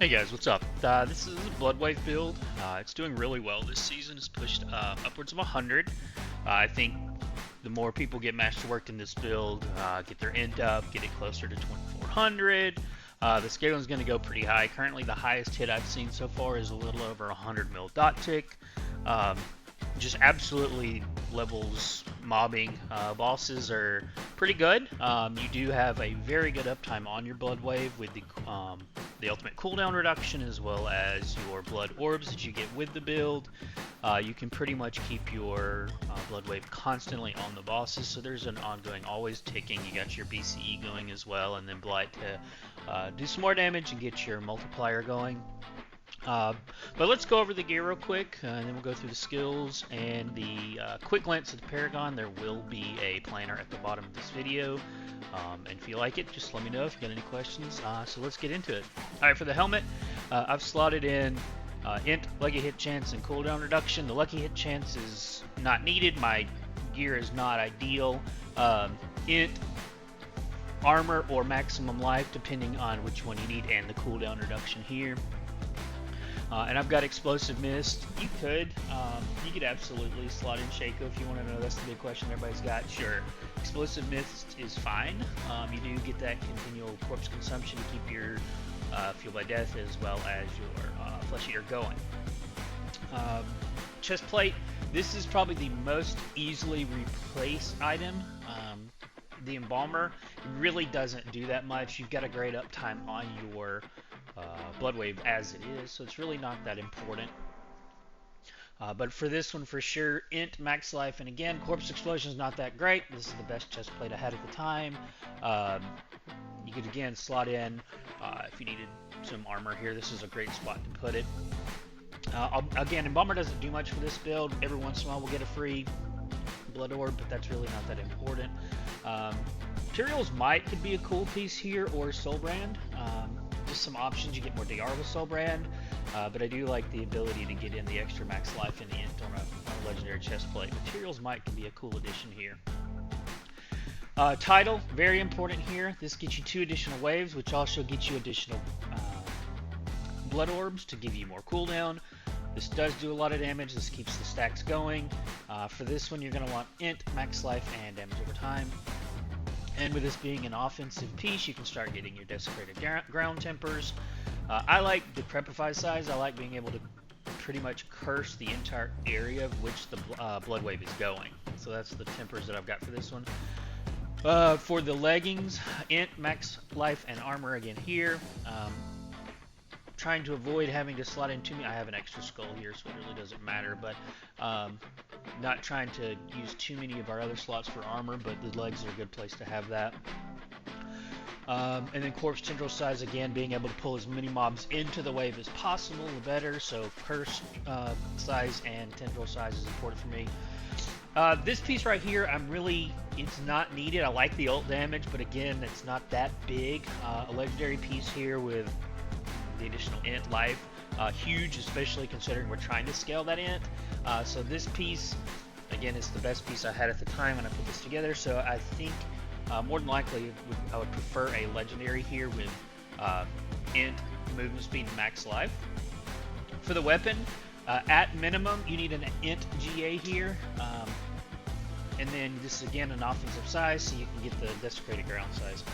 Hey guys, what's up? This is a Bloodwave build. It's doing really well this season. It's pushed upwards of 100. I think the more people get masterworked in this build, get their int up, get it closer to 2400, the scaling is going to go pretty high. Currently, the highest hit I've seen so far is a little over 100 mil dot tick. Um, just absolutely levels mobbing. Bosses are pretty good. You do have a very good uptime on your blood wave with the ultimate cooldown reduction as well as your blood orbs that you get with the build. You can pretty much keep your blood wave constantly on the bosses, so there's an ongoing, always ticking. You got your BCE going as well, and then Blight to do some more damage and get your multiplier going. Uh, but let's go over the gear real quick, and then we'll go through the skills and the quick glance at the Paragon. There will be a planner at the bottom of this video, and if you like it, just let me know if you got any questions. So let's get into it. All right, for the helmet, I've slotted in int, lucky hit chance, and cooldown reduction. The lucky hit chance is not needed. My gear is not ideal. Int, armor, or maximum life, depending on which one you need, and the cooldown reduction here. And I've got Explosive Mist. You could absolutely slot in Shaco if you want to know. That's the big question everybody's got. Sure, Explosive Mist is fine. You do get that continual corpse consumption to keep your Fuel by Death as well as your Flesh Eater going. Chest Plate. This is probably the most easily replaced item. The Embalmer really doesn't do that much. You've got a great uptime on your blood wave as it is, so it's really not that important. But for this one, for sure, int, max life, and again, corpse explosion is not that great. This is the best chest plate I had at the time. You could again slot in if you needed some armor here. This is a great spot to put it. Again, Embalmer doesn't do much for this build. Every once in a while, we'll get a free blood orb, but that's really not that important. Materials Might could be a cool piece here, or Soulbrand. Just some options. You get more DR with Soulbrand, but I do like the ability to get in the extra max life in the int on a legendary chest plate. Materials Might can be a cool addition here. Title, very important here. This gets you 2 additional waves, which also gets you additional blood orbs to give you more cooldown. This does do a lot of damage. This keeps the stacks going. For this one, you're going to want int, max life, and damage over time. And with this being an offensive piece, you can start getting your desecrated ground tempers. I like the Decrepify size. I like being able to pretty much curse the entire area of which the blood wave is going. So that's the tempers that I've got for this one. For the leggings, int, max life, and armor again here. Trying to avoid having to slot in too many. I have an extra skull here, so it really doesn't matter, but not trying to use too many of our other slots for armor, but the legs are a good place to have that. And then corpse tendril size, again, being able to pull as many mobs into the wave as possible, the better. So curse size and tendril size is important for me. This piece right here, it's not needed. I like the ult damage, but again, it's not that big. A legendary piece here with the additional int life, huge, especially considering we're trying to scale that int. So this piece, again, is the best piece I had at the time when I put this together. So I think more than likely I would prefer a legendary here with int, movement speed, and max life. For the weapon, at minimum, you need an int GA here. And then this is again an offensive size, so you can get the desecrated ground size.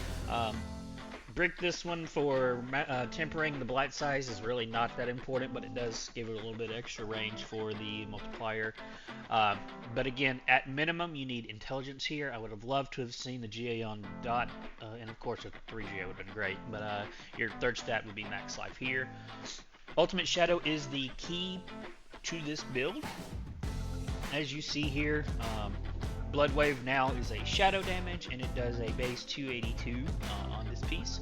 Brick this one for tempering. The blight size is really not that important, but it does give it a little bit extra range for the multiplier. But again, at minimum, you need intelligence here. I would have loved to have seen the GA on dot, and of course a 3 GA would have been great, but your third stat would be max life here. Ultimate Shadow is the key to this build. As you see here, Blood Wave now is a shadow damage, and it does a base 282 on this piece.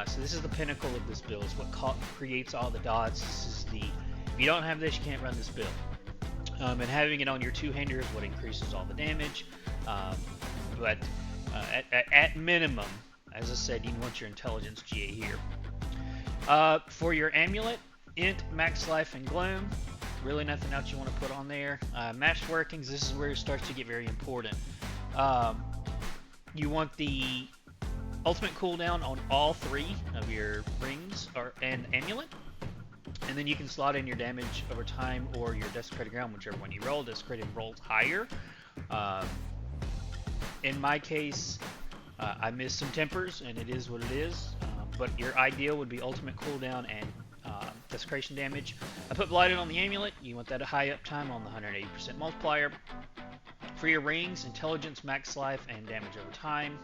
So this is the pinnacle of this build. It's what creates all the dots. This is if you don't have this, you can't run this build. And having it on your two-hander is what increases all the damage. But at minimum, as I said, you want your intelligence GA here. For your amulet, int, max life, and gloom. Really nothing else you want to put on there. Matched workings, this is where it starts to get very important. You want the ultimate cooldown on all 3 of your rings and amulet. And then you can slot in your damage over time or your desecrated ground, whichever one you roll. Desecrated rolls higher. In my case, I missed some tempers, and it is what it is. But your ideal would be ultimate cooldown and desecration damage. I put Blighted on the amulet. You want that a high uptime on the 180% multiplier. For your rings, intelligence, max life, and damage over time.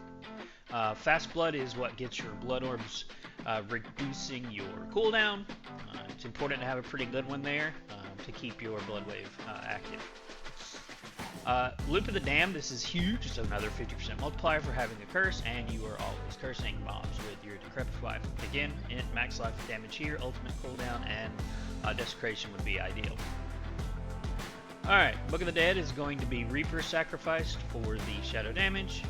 Fast blood is what gets your blood orbs reducing your cooldown. It's important to have a pretty good one there to keep your blood wave active. Loop of the Damned, this is huge. It's another 50% multiplier for having a curse, and you are always cursing mobs with your Decrepify. Again, max life damage here, ultimate cooldown, and desecration would be ideal. Alright, Book of the Dead is going to be Reaper sacrificed for the shadow damage,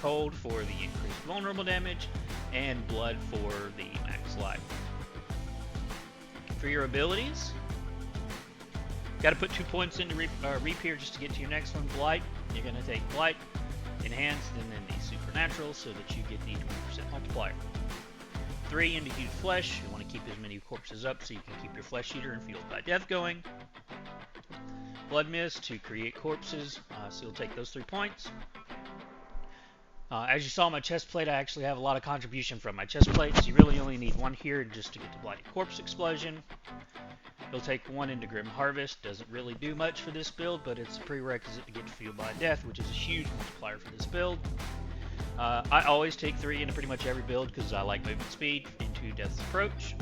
Cold for the increased vulnerable damage, and Blood for the max life. For your abilities, got to put 2 points into Reap here just to get to your next one. Blight, you're going to take Blight, Enhanced, and then the Supernatural so that you get the 20% multiplier. 3 into Hued Flesh, you want to keep as many corpses up so you can keep your Flesh Eater and Fueled by Death going. Blood Mist to create corpses, so you'll take those 3 points. As you saw on my chest plate, I actually have a lot of contribution from my chest plates. You really only need 1 here just to get the Bloody Corpse Explosion. You'll take 1 into Grim Harvest. Doesn't really do much for this build, but it's a prerequisite to get Fueled by Death, which is a huge multiplier for this build. I always take 3 into pretty much every build because I like movement speed. Into Death's Approach,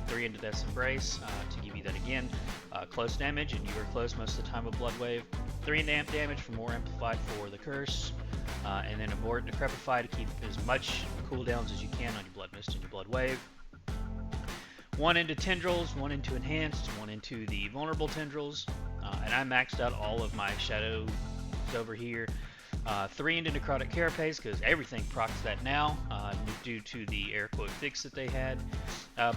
3 into Death's Embrace to give you that again. Close damage, and you are close most of the time with Blood Wave. 3 into Amp damage for more amplified for the curse. And then Abort Decrepify to keep as much cooldowns as you can on your Blood Mist and your Blood Wave. 1 into Tendrils, 1 into Enhanced, 1 into the Vulnerable Tendrils. And I maxed out all of my shadows over here. 3 into Necrotic Carapace, because everything procs that now, due to the air quote fix that they had.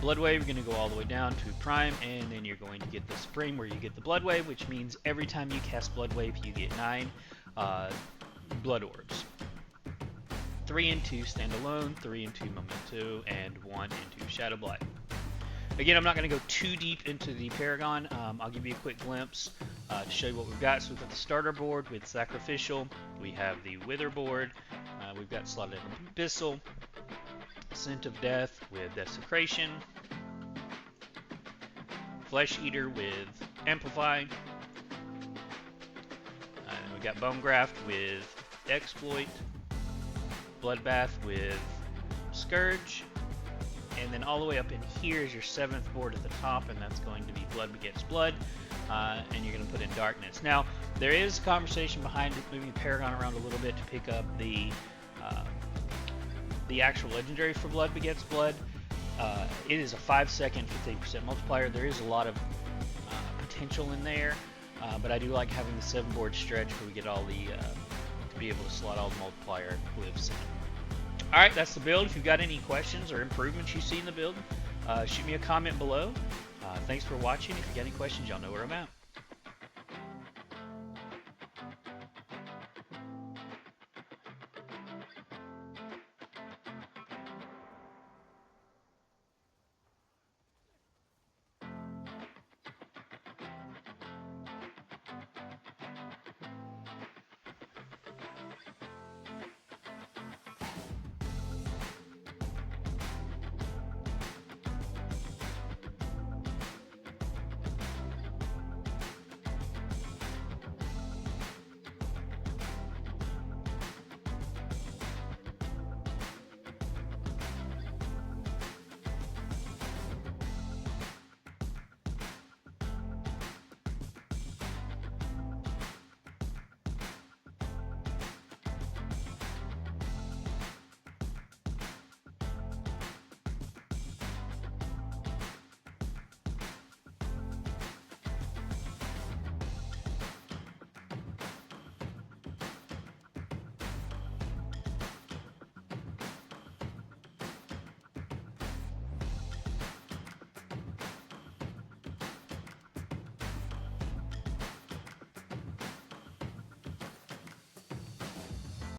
Blood Wave, you're going to go all the way down to Prime, and then you're going to get the Supreme, where you get the Blood Wave, which means every time you cast Blood Wave, you get 9 Blood Orbs. 3 into Standalone, 3 into Memento, and 1 into Shadow Blight. Again, I'm not going to go too deep into the Paragon. I'll give you a quick glimpse to show you what we've got. So we've got the starter board with Sacrificial. We have the Wither board. We've got slotted in Abyssal. Scent of Death with Desecration. Flesh Eater with Amplify. And we've got Bone Graft with Exploit. Bloodbath with Scourge. And then all the way up in here is your 7th board at the top, and that's going to be Blood Begets Blood, and you're going to put in Darkness. Now, there is conversation behind moving Paragon around a little bit to pick up the actual legendary for Blood Begets Blood. It is a 5-second 15% multiplier. There is a lot of potential in there, but I do like having the 7-board stretch where we get all the to be able to slot all the multiplier glyphs in. Alright, that's the build. If you've got any questions or improvements you see in the build, shoot me a comment below. Thanks for watching. If you got any questions, y'all know where I'm at.